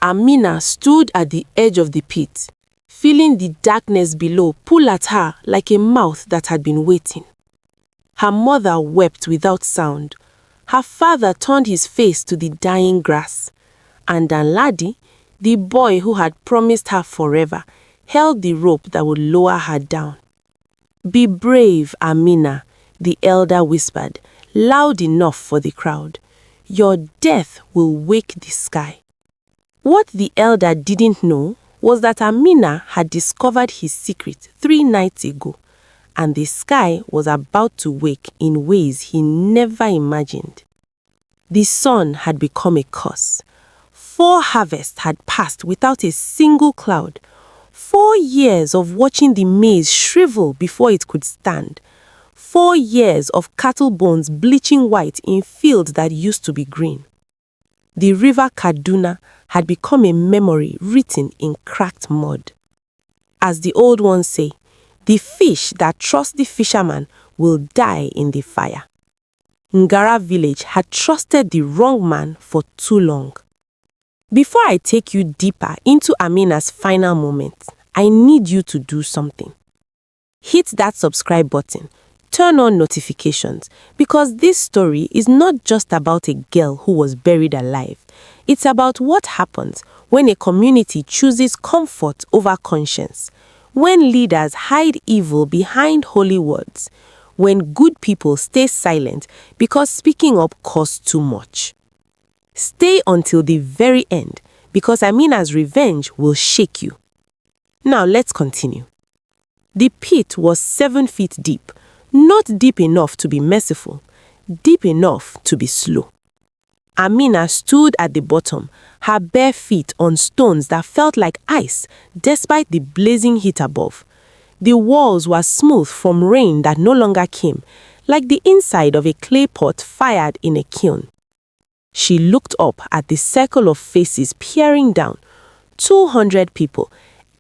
Amina stood at the edge of the pit, feeling the darkness below pull at her like a mouth that had been waiting. Her mother wept without sound. Her father turned his face to the dying grass, and Danladi, the boy who had promised her forever, held the rope that would lower her down. "Be brave, Amina," the elder whispered, loud enough for the crowd. "Your death will wake the sky." What the elder didn't know was that Amina had discovered his secret 3 nights ago, and the sky was about to wake in ways he never imagined. The sun had become a curse. 4 harvests had passed without a single cloud. 4 years of watching the maize shrivel before it could stand. 4 years of cattle bones bleaching white in fields that used to be green. The river Kaduna had become a memory written in cracked mud. As the old ones say, the fish that trusts the fisherman will die in the fire. Ngara village had trusted the wrong man for too long. Before I take you deeper into Amina's final moments, I need you to do something. Hit that subscribe button, turn on notifications, because this story is not just about a girl who was buried alive. It's about what happens when a community chooses comfort over conscience, when leaders hide evil behind holy words, when good people stay silent because speaking up costs too much. Stay until the very end, because Amina's revenge will shake you. Now let's continue. The pit was 7 feet deep, not deep enough to be merciful, deep enough to be slow. Amina stood at the bottom, her bare feet on stones that felt like ice despite the blazing heat above. The walls were smooth from rain that no longer came, like the inside of a clay pot fired in a kiln. She looked up at the circle of faces peering down. 200 people,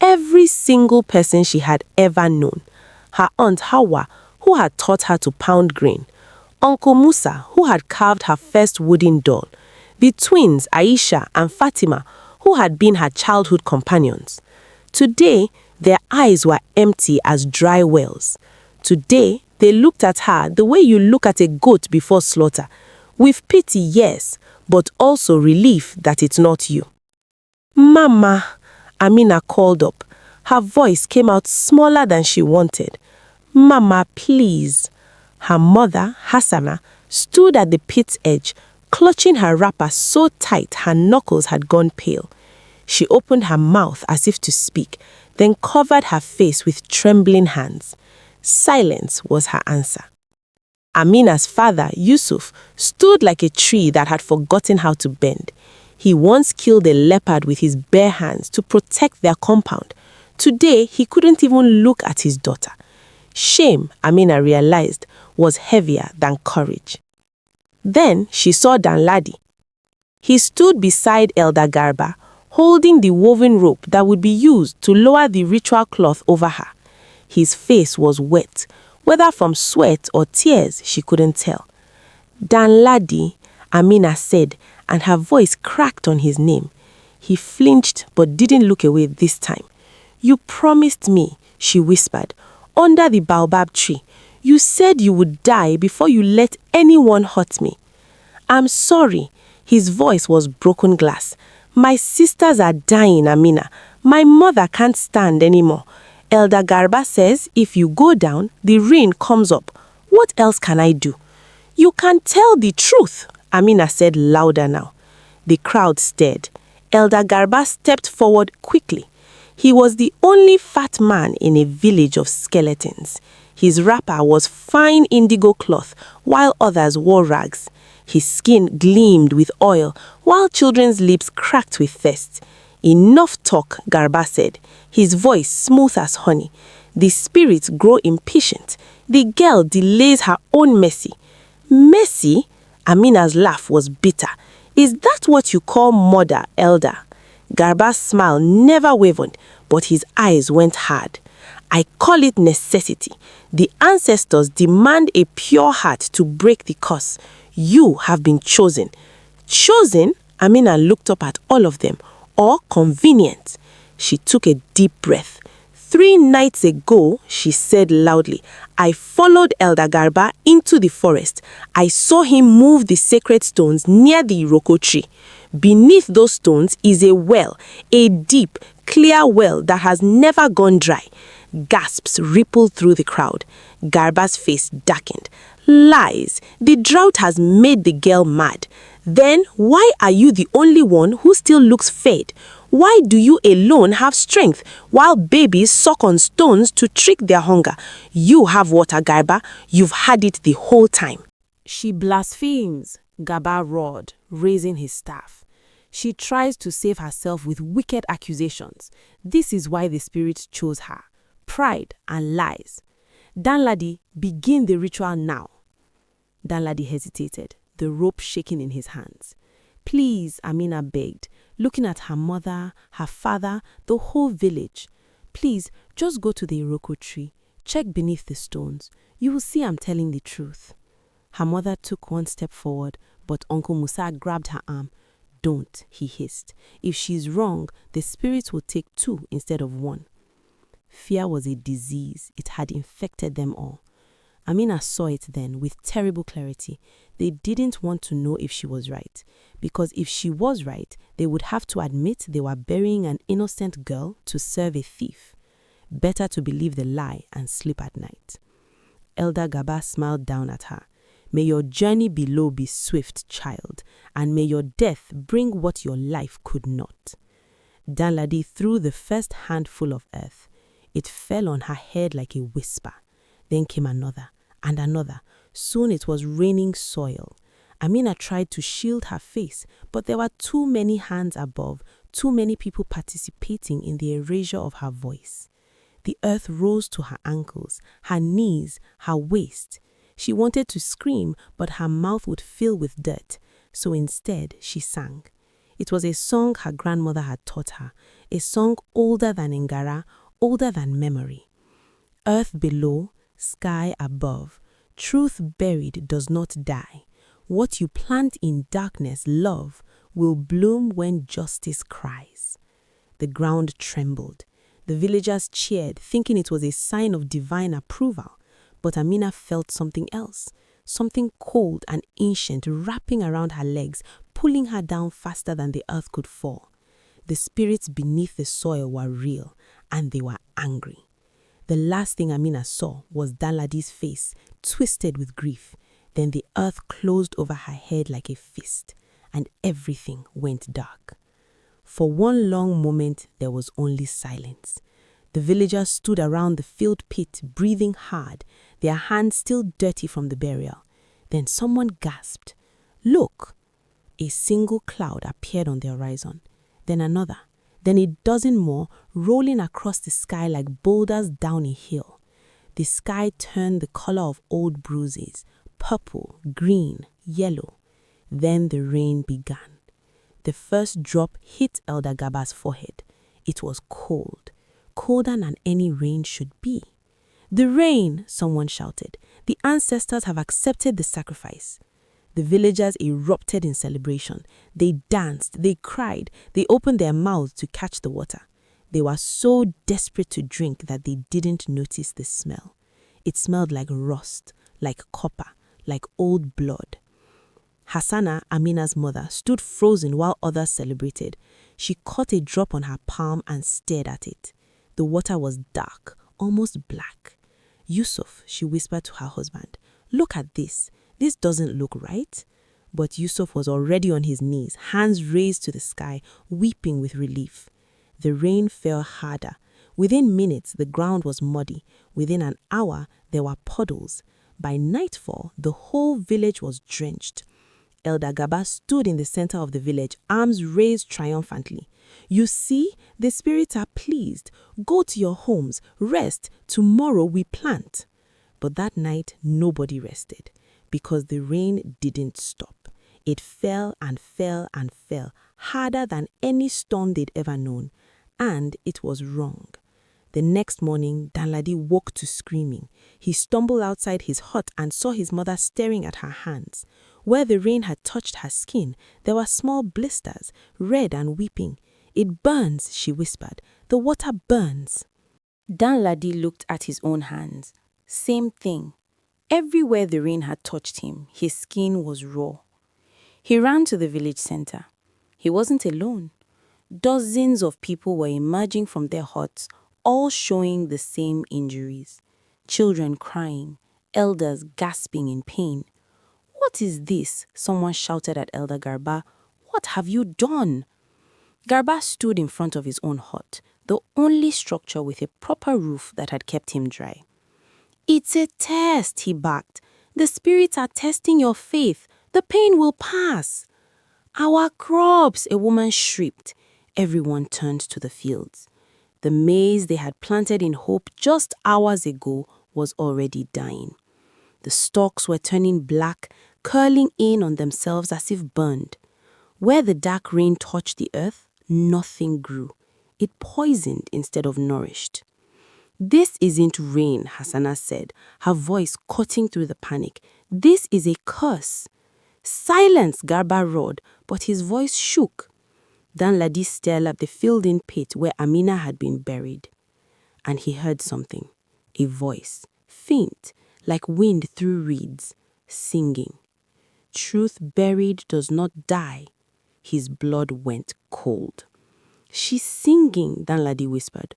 every single person she had ever known. Her aunt Hawa, who had taught her to pound grain. Uncle Musa, who had carved her first wooden doll. The twins Aisha and Fatima, who had been her childhood companions. Today, their eyes were empty as dry wells. Today, they looked at her the way you look at a goat before slaughter. With pity, yes, but also relief that it's not you. "Mama," Amina called up. Her voice came out smaller than she wanted. "Mama, please." Her mother, Hassana, stood at the pit's edge, clutching her wrapper so tight her knuckles had gone pale. She opened her mouth as if to speak, then covered her face with trembling hands. Silence was her answer. Amina's father, Yusuf, stood like a tree that had forgotten how to bend. He once killed a leopard with his bare hands to protect their compound. Today, he couldn't even look at his daughter. Shame, Amina realized, was heavier than courage. Then she saw Danladi. He stood beside Elder Garba, holding the woven rope that would be used to lower the ritual cloth over her. His face was wet, whether from sweat or tears she couldn't tell. "Danladi," Amina said, and her voice cracked on his name. He flinched but didn't look away this time. "You promised me," she whispered, "under the baobab tree. You said you would die before you let anyone hurt me." "I'm sorry." His voice was broken glass. "My sisters are dying, Amina. My mother can't stand anymore. Elder Garba says if you go down, the rain comes up. What else can I do?" "You can tell the truth," Amina said louder now. The crowd stared. Elder Garba stepped forward quickly. He was the only fat man in a village of skeletons. His wrapper was fine indigo cloth, while others wore rags. His skin gleamed with oil, while children's lips cracked with thirst. "Enough talk," Garba said, his voice smooth as honey. "The spirits grow impatient. The girl delays her own mercy." "Mercy?" Amina's laugh was bitter. "Is that what you call murder, elder?" Garba's smile never wavered, but his eyes went hard. "I call it necessity. The ancestors demand a pure heart to break the curse. You have been chosen." "Chosen?" Amina looked up at all of them. or convenient. She took a deep breath. 3 nights ago, she said loudly, I followed Elder Garba into the forest. I saw him move the sacred stones near the Iroko tree. Beneath those stones is a well, a deep, clear well that has never gone dry. Gasps rippled through the crowd. Garba's face darkened. Lies. The drought has made the girl mad. Then why are you the only one who still looks fed? Why do you alone have strength while babies suck on stones to trick their hunger? You have water, Garba. You've had it the whole time. She blasphemes, Garba roared, raising his staff. She tries to save herself with wicked accusations. This is why the spirits chose her. Pride and lies. Danladi, begin the ritual now. Danladi hesitated, the rope shaking in his hands. Please, Amina begged, looking at her mother, her father, the whole village. Please, just go to the Iroko tree. Check beneath the stones. You will see I'm telling the truth. Her mother took 1 step forward, but Uncle Musa grabbed her arm. Don't, he hissed. If she's wrong, the spirits will take 2 instead of 1. Fear was a disease. It had infected them all. Amina saw it then with terrible clarity. They didn't want to know if she was right, because if she was right, they would have to admit they were burying an innocent girl to serve a thief. Better to believe the lie and sleep at night. Elder Garba smiled down at her. May your journey below be swift, child, and may your death bring what your life could not. Danladi threw the first handful of earth. It fell on her head like a whisper. Then came another and another. Soon it was raining soil. Amina tried to shield her face, but there were too many hands above, too many people participating in the erasure of her voice. The earth rose to her ankles, her knees, her waist. She wanted to scream, but her mouth would fill with dirt, so instead she sang. It was a song her grandmother had taught her, a song older than Ngara, older than memory. Earth below, sky above, truth buried does not die. What you plant in darkness, love, will bloom when justice cries. The ground trembled. The villagers cheered, thinking it was a sign of divine approval. But Amina felt something else, something cold and ancient wrapping around her legs, pulling her down faster than the earth could fall. The spirits beneath the soil were real, and they were angry. The last thing Amina saw was Danladi's face, twisted with grief. Then the earth closed over her head like a fist, and everything went dark. For one long moment, there was only silence. The villagers stood around the filled pit, breathing hard, their hands still dirty from the burial. Then someone gasped. Look! A single cloud appeared on the horizon. Then another. Then a dozen more, rolling across the sky like boulders down a hill. The sky turned the color of old bruises, purple, green, yellow. Then the rain began. The first drop hit Elder Garba's forehead. It was cold, colder than any rain should be. The rain, someone shouted. The ancestors have accepted the sacrifice. The villagers erupted in celebration. They danced, they cried, they opened their mouths to catch the water. They were so desperate to drink that they didn't notice the smell. It smelled like rust, like copper, like old blood. Hassana, Amina's mother, stood frozen while others celebrated. She caught a drop on her palm and stared at it. The water was dark, almost black. Yusuf, she whispered to her husband, look at this. This doesn't look right. But Yusuf was already on his knees, hands raised to the sky, weeping with relief. The rain fell harder. Within minutes, the ground was muddy. Within an hour, there were puddles. By nightfall, the whole village was drenched. Elder Garba stood in the center of the village, arms raised triumphantly. You see, the spirits are pleased. Go to your homes, rest. Tomorrow we plant. But that night, nobody rested, because the rain didn't stop. It fell and fell and fell, harder than any storm they'd ever known. And it was wrong. The next morning, Danladi woke to screaming. He stumbled outside his hut and saw his mother staring at her hands. Where the rain had touched her skin, there were small blisters, red and weeping. It burns, she whispered. The water burns. Danladi looked at his own hands. Same thing. Everywhere the rain had touched him, his skin was raw. He ran to the village center. He wasn't alone. Dozens of people were emerging from their huts, all showing the same injuries. Children crying, elders gasping in pain. "What is this?" someone shouted at Elder Garba. "What have you done?" Garba stood in front of his own hut, the only structure with a proper roof that had kept him dry. "It's a test," he barked. "The spirits are testing your faith. The pain will pass." "Our crops," a woman shrieked. Everyone turned to the fields. The maize they had planted in hope just hours ago was already dying. The stalks were turning black, curling in on themselves as if burned. Where the dark rain touched the earth, nothing grew. It poisoned instead of nourished. "This isn't rain," Hassana said, her voice cutting through the panic. "This is a curse." "Silence," Garba roared, but his voice shook. Danladi stared at the filled-in pit where Amina had been buried. And he heard something, a voice, faint, like wind through reeds, singing. "Truth buried does not die." His blood went cold. "She's singing," Danladi whispered.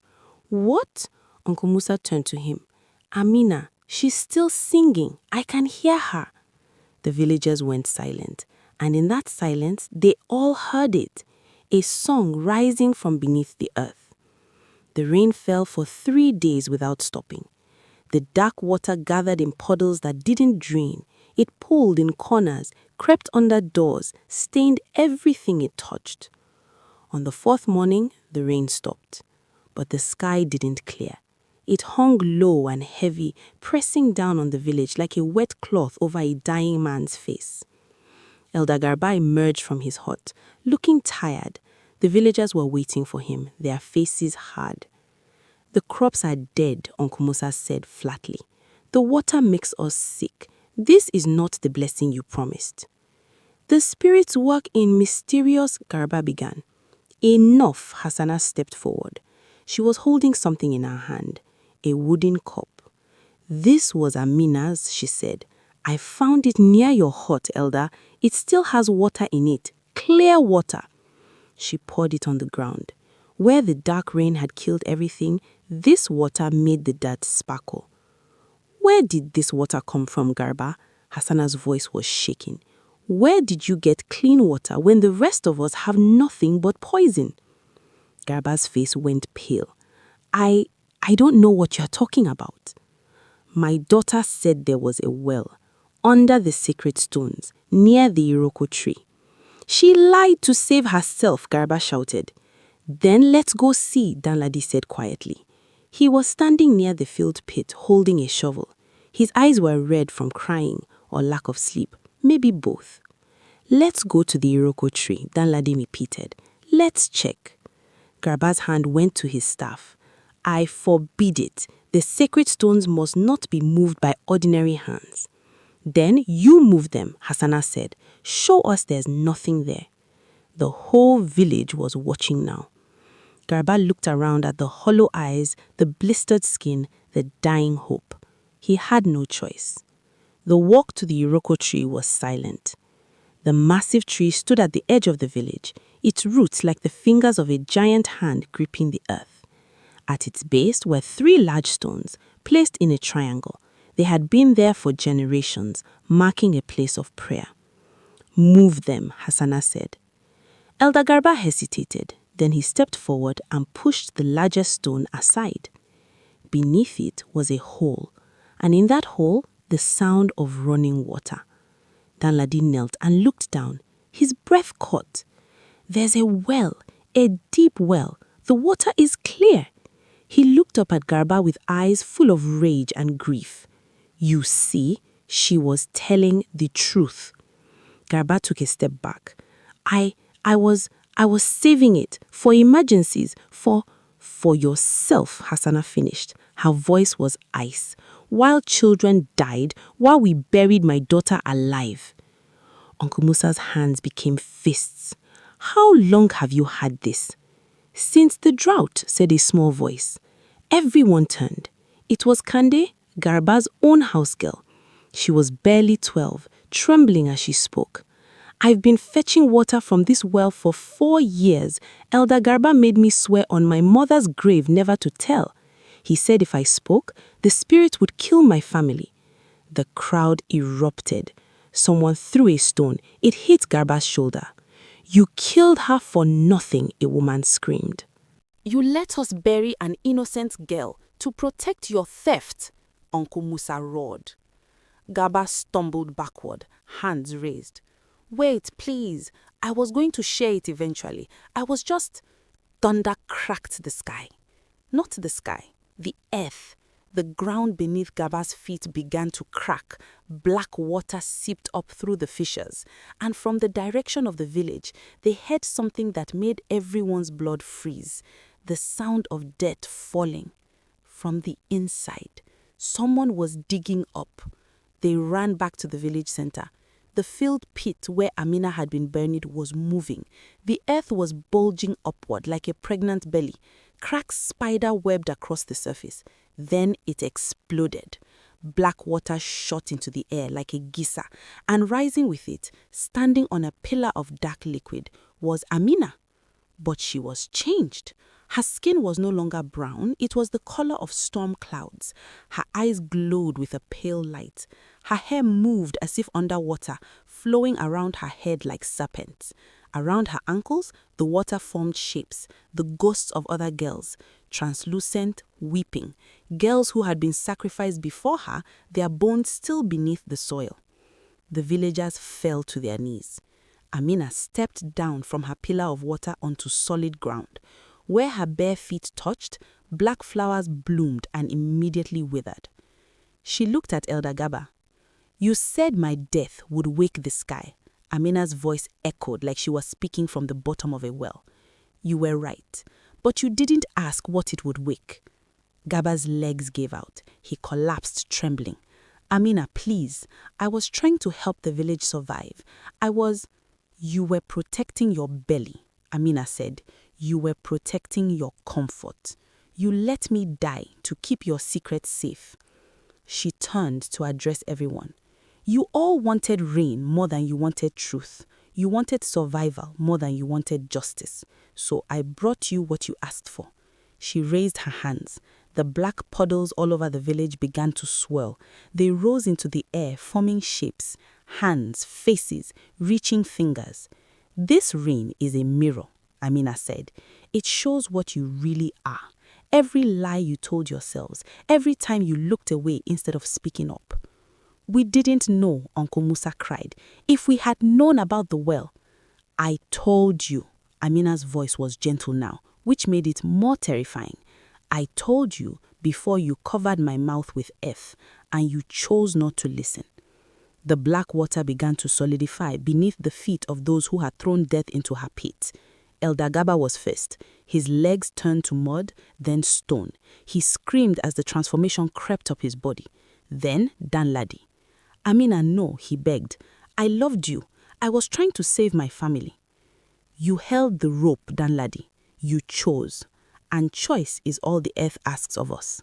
"What?" Uncle Musa turned to him. "Amina, she's still singing. I can hear her." The villagers went silent, and in that silence, they all heard it, a song rising from beneath the earth. The rain fell for 3 days without stopping. The dark water gathered in puddles that didn't drain. It pooled in corners, crept under doors, stained everything it touched. On the 4th morning, the rain stopped, but the sky didn't clear. It hung low and heavy, pressing down on the village like a wet cloth over a dying man's face. Elder Garba emerged from his hut, looking tired. The villagers were waiting for him, their faces hard. "The crops are dead," Uncle Musa said flatly. "The water makes us sick. This is not the blessing you promised." "The spirits work in mysterious," Garba began. "Enough," Hassana stepped forward. She was holding something in her hand, a wooden cup. "This was Amina's," she said. "I found it near your hut, Elder. It still has water in it, clear water." She poured it on the ground. Where the dark rain had killed everything, this water made the dirt sparkle. "Where did this water come from, Garba?" Hassana's voice was shaking. "Where did you get clean water when the rest of us have nothing but poison?" Garba's face went pale. I don't know what you're talking about." "My daughter said there was a well under the sacred stones near the Iroko tree." "She lied to save herself," Garba shouted. "Then let's go see," Danladi said quietly. He was standing near the filled pit holding a shovel. His eyes were red from crying or lack of sleep, maybe both. "Let's go to the Iroko tree," Danladi repeated. "Let's check." Garba's hand went to his staff. "I forbid it. The sacred stones must not be moved by ordinary hands." "Then you move them," Hassana said. "Show us there's nothing there." The whole village was watching now. Garba looked around at the hollow eyes, the blistered skin, the dying hope. He had no choice. The walk to the Iroko tree was silent. The massive tree stood at the edge of the village, its roots like the fingers of a giant hand gripping the earth. At its base were 3 large stones, placed in a triangle. They had been there for generations, marking a place of prayer. "Move them," Hassana said. Elder Garba hesitated. Then he stepped forward and pushed the largest stone aside. Beneath it was a hole, and in that hole, the sound of running water. Danladi knelt and looked down. His breath caught. "There's a well, a deep well. The water is clear." He looked up at Garba with eyes full of rage and grief. "You see," she was telling the truth. Garba took a step back. I was saving it for emergencies, for yourself," Hassana finished. Her voice was ice. "While children died, while we buried my daughter alive." Uncle Musa's hands became fists. "How long have you had this?" "Since the drought," said a small voice. Everyone turned. It was Kande, Garba's own house girl. She was barely 12, trembling as she spoke. "I've been fetching water from this well for 4 years. Elder Garba made me swear on my mother's grave never to tell. He said if I spoke, the spirit would kill my family." The crowd erupted. Someone threw a stone. It hit Garba's shoulder. "You killed her for nothing," a woman screamed. "You let us bury an innocent girl to protect your theft," Uncle Musa roared. Garba stumbled backward, hands raised. "Wait, please. I was going to share it eventually. I was just..." Thunder cracked the sky. Not the sky, the earth. The ground beneath Garba's feet began to crack. Black water seeped up through the fissures. And from the direction of the village, they heard something that made everyone's blood freeze. The sound of dirt falling. From the inside, someone was digging up. They ran back to the village center. The filled pit where Amina had been buried was moving. The earth was bulging upward like a pregnant belly. Cracks spider-webbed across the surface. Then it exploded. Black water shot into the air like a geyser, and rising with it, standing on a pillar of dark liquid, was Amina. But she was changed. Her skin was no longer brown, it was the color of storm clouds. Her eyes glowed with a pale light. Her hair moved as if underwater, flowing around her head like serpents. Around her ankles, the water formed shapes, the ghosts of other girls, translucent, weeping. Girls who had been sacrificed before her, their bones still beneath the soil. The villagers fell to their knees. Amina stepped down from her pillar of water onto solid ground. Where her bare feet touched, black flowers bloomed and immediately withered. She looked at Elder Garba. "You said my death would wake the sky." Amina's voice echoed like she was speaking from the bottom of a well. "You were right, but you didn't ask what it would wake." Garba's legs gave out. He collapsed, trembling. "Amina, please, I was trying to help the village survive. You were protecting your belly," Amina said. "You were protecting your comfort. You let me die to keep your secret safe." She turned to address everyone. "You all wanted rain more than you wanted truth. You wanted survival more than you wanted justice. So I brought you what you asked for." She raised her hands. The black puddles all over the village began to swirl. They rose into the air, forming shapes, hands, faces, reaching fingers. "This rain is a mirror," Amina said. "It shows what you really are. Every lie you told yourselves, every time you looked away instead of speaking up." "We didn't know," Uncle Musa cried. "If we had known about the well." "I told you." Amina's voice was gentle now, which made it more terrifying. "I told you before you covered my mouth with earth, and you chose not to listen." The black water began to solidify beneath the feet of those who had thrown death into her pit. Elder Garba was first. His legs turned to mud, then stone. He screamed as the transformation crept up his body. Then Danladi. "Amina, no," he begged. "I loved you. I was trying to save my family." "You held the rope, Danladi. You chose. And choice is all the earth asks of us."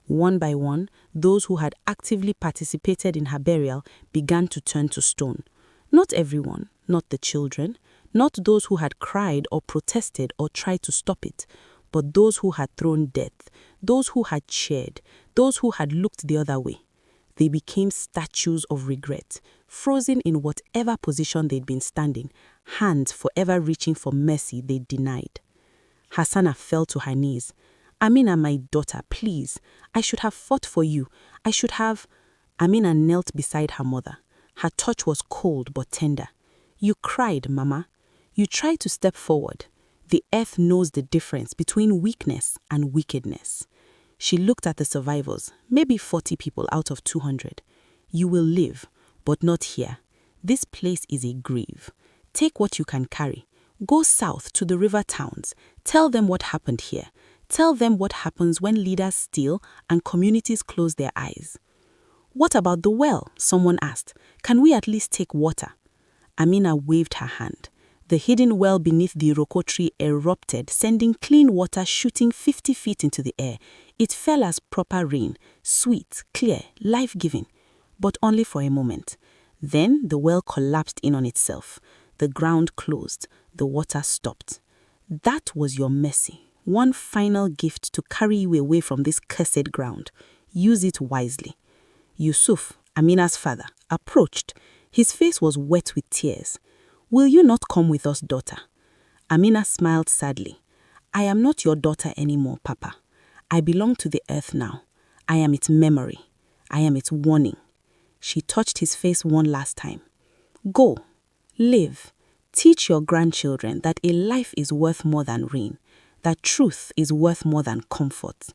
One by one, those who had actively participated in her burial began to turn to stone. Not everyone, not the children, not those who had cried or protested or tried to stop it, but those who had thrown death, those who had cheered, those who had looked the other way. They became statues of regret, frozen in whatever position they'd been standing, hands forever reaching for mercy they denied. Hassana fell to her knees. "Amina, my daughter, please. I should have fought for you. I should have..." Amina knelt beside her mother. Her touch was cold but tender. "You cried, Mama. You tried to step forward. The earth knows the difference between weakness and wickedness." She looked at the survivors, maybe 40 people out of 200. "You will live, but not here. This place is a grave. Take what you can carry. Go south to the river towns. Tell them what happened here. Tell them what happens when leaders steal and communities close their eyes." "What about the well?" someone asked. "Can we at least take water?" Amina waved her hand. The hidden well beneath the iroko tree erupted, sending clean water shooting 50 feet into the air. It fell as proper rain, sweet, clear, life-giving, but only for a moment. Then the well collapsed in on itself. The ground closed. The water stopped. That was your mercy. One final gift to carry you away from this cursed ground. Use it wisely. Yusuf, Amina's father, approached. His face was wet with tears. Will you not come with us, daughter? Amina smiled sadly. I am not your daughter anymore, Papa. I belong to the earth now. I am its memory. I am its warning. She touched his face one last time. Go, live, teach your grandchildren that a life is worth more than rain, that truth is worth more than comfort.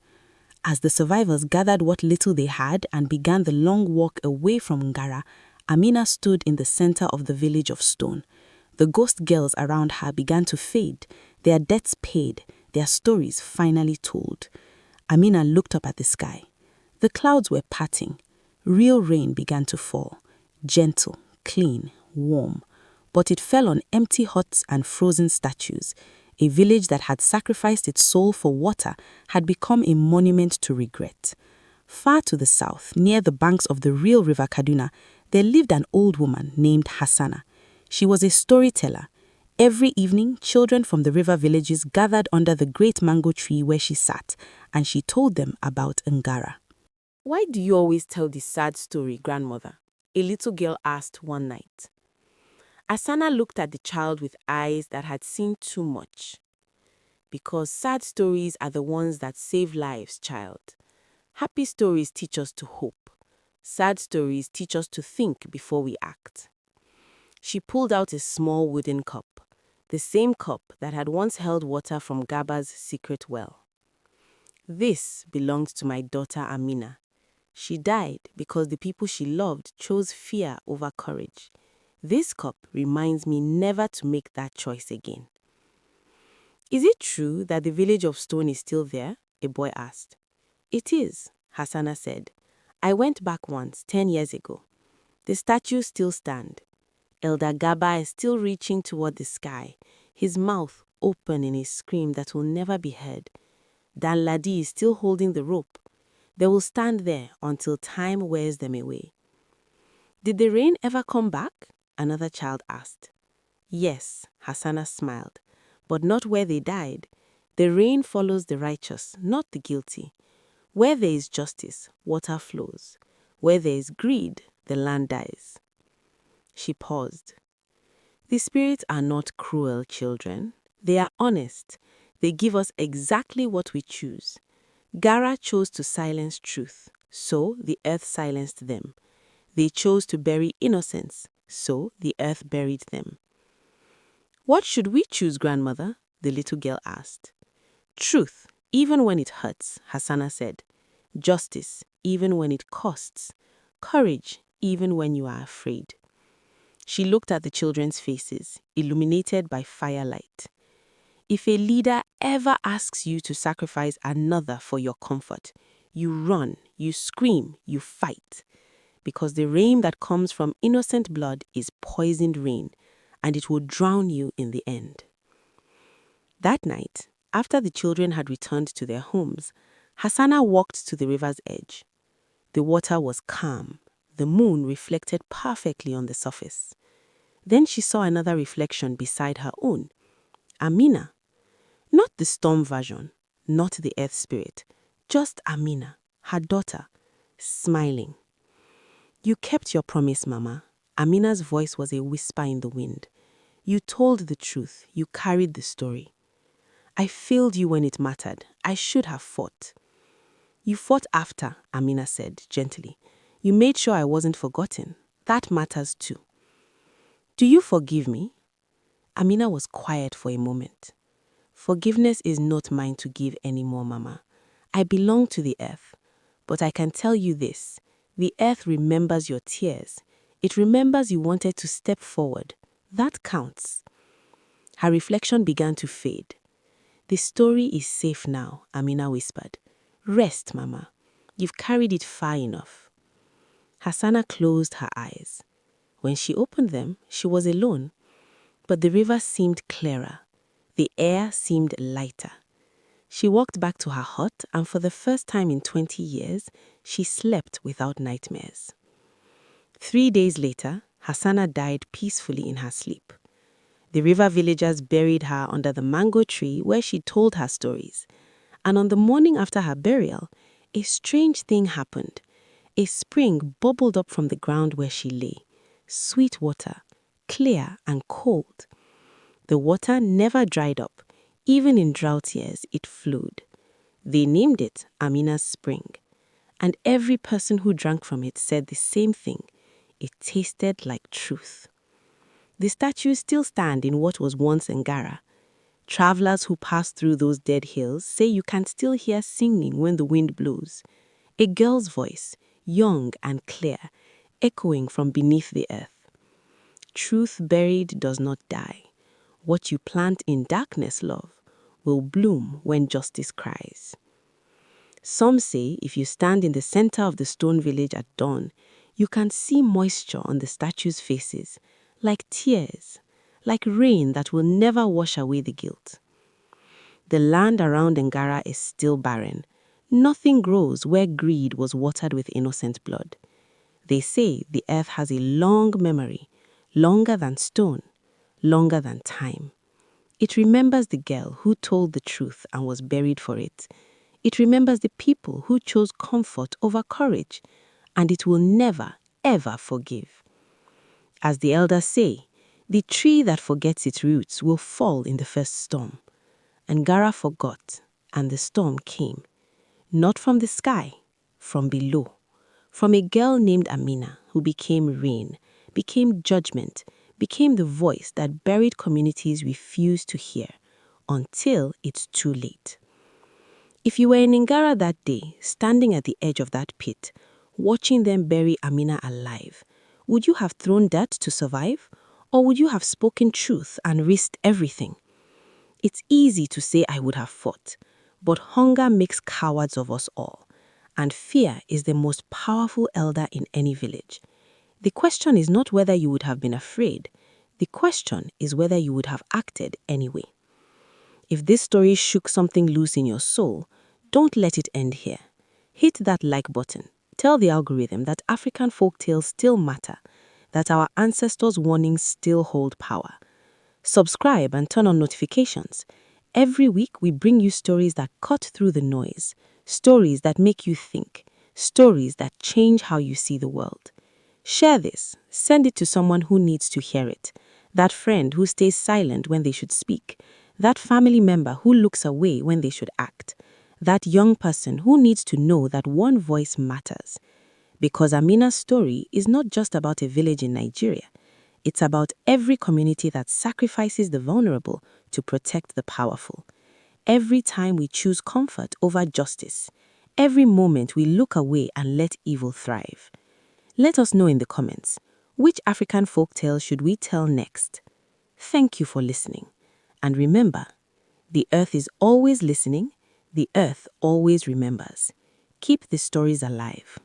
As the survivors gathered what little they had and began the long walk away from Ngara, Amina stood in the center of the village of stone. The ghost girls around her began to fade, their debts paid, their stories finally told. Amina looked up at the sky. The clouds were parting. Real rain began to fall, gentle, clean, warm. But it fell on empty huts and frozen statues. A village that had sacrificed its soul for water had become a monument to regret. Far to the south, near the banks of the real River Kaduna, there lived an old woman named Hassana. She was a storyteller. Every evening, children from the river villages gathered under the great mango tree where she sat, and she told them about Ngara. Why do you always tell this sad story, grandmother? A little girl asked one night. Asana looked at the child with eyes that had seen too much. Because sad stories are the ones that save lives, child. Happy stories teach us to hope. Sad stories teach us to think before we act. She pulled out a small wooden cup, the same cup that had once held water from Garba's secret well. This belonged to my daughter Amina. She died because the people she loved chose fear over courage. This cup reminds me never to make that choice again. Is it true that the village of stone is still there? A boy asked. It is, Hassana said. I went back once, 10 years ago. The statues still stand. Elder Garba is still reaching toward the sky, his mouth open in a scream that will never be heard. Dan Ladi is still holding the rope. They will stand there until time wears them away. Did the rain ever come back? Another child asked. Yes, Hassana smiled, but not where they died. The rain follows the righteous, not the guilty. Where there is justice, water flows. Where there is greed, the land dies. She paused. The spirits are not cruel, children. They are honest. They give us exactly what we choose. Ngara chose to silence truth, so the earth silenced them. They chose to bury innocence, so the earth buried them. What should we choose, grandmother? The little girl asked. Truth, even when it hurts, Hassana said. Justice, even when it costs. Courage, even when you are afraid. She looked at the children's faces, illuminated by firelight. If a leader ever asks you to sacrifice another for your comfort, you run, you scream, you fight. Because the rain that comes from innocent blood is poisoned rain, and it will drown you in the end. That night, after the children had returned to their homes, Hassana walked to the river's edge. The water was calm. The moon reflected perfectly on the surface. Then she saw another reflection beside her own. Amina. Not the storm version, not the earth spirit, just Amina, her daughter, smiling. You kept your promise, Mama. Amina's voice was a whisper in the wind. You told the truth. You carried the story. I failed you when it mattered. I should have fought. You fought after, Amina said gently. You made sure I wasn't forgotten. That matters too. Do you forgive me? Amina was quiet for a moment. Forgiveness is not mine to give anymore, Mama. I belong to the earth. But I can tell you this. The earth remembers your tears. It remembers you wanted to step forward. That counts. Her reflection began to fade. The story is safe now, Amina whispered. Rest, Mama. You've carried it far enough. Hassana closed her eyes. When she opened them, she was alone. But the river seemed clearer. The air seemed lighter. She walked back to her hut, and for the first time in 20 years, she slept without nightmares. 3 days later, Hassana died peacefully in her sleep. The river villagers buried her under the mango tree where she told her stories. And on the morning after her burial, a strange thing happened. A spring bubbled up from the ground where she lay. Sweet water, clear and cold. The water never dried up. Even in drought years, it flowed. They named it Amina's Spring. And every person who drank from it said the same thing. It tasted like truth. The statues still stand in what was once Ngara. Travelers who pass through those dead hills say you can still hear singing when the wind blows. A girl's voice, young and clear, echoing from beneath the earth. Truth buried does not die. What you plant in darkness, love, will bloom when justice cries. Some say if you stand in the center of the stone village at dawn, you can see moisture on the statues' faces, like tears, like rain that will never wash away the guilt. The land around Ngara is still barren. Nothing grows where greed was watered with innocent blood. They say the earth has a long memory, longer than stone, longer than time. It remembers the girl who told the truth and was buried for it. It remembers the people who chose comfort over courage, and it will never, ever forgive. As the elders say, the tree that forgets its roots will fall in the first storm. And Ngara forgot, and the storm came. Not from the sky, from below. From a girl named Amina who became rain, became judgment, became the voice that buried communities refuse to hear, until it's too late. If you were in Ngara that day, standing at the edge of that pit, watching them bury Amina alive, would you have thrown dirt to survive? Or would you have spoken truth and risked everything? It's easy to say I would have fought, but hunger makes cowards of us all, and fear is the most powerful elder in any village. The question is not whether you would have been afraid. The question is whether you would have acted anyway. If this story shook something loose in your soul, don't let it end here. Hit that like button. Tell the algorithm that African folktales still matter, that our ancestors' warnings still hold power. Subscribe and turn on notifications. Every week we bring you stories that cut through the noise, stories that make you think, stories that change how you see the world. Share this. Send it to someone who needs to hear it. That friend who stays silent when they should speak. That family member who looks away when they should act. That young person who needs to know that one voice matters. Because Amina's story is not just about a village in Nigeria. It's about every community that sacrifices the vulnerable to protect the powerful. Every time we choose comfort over justice. Every moment we look away and let evil thrive. Let us know in the comments, which African folktale should we tell next? Thank you for listening. And remember, the earth is always listening, the earth always remembers. Keep the stories alive.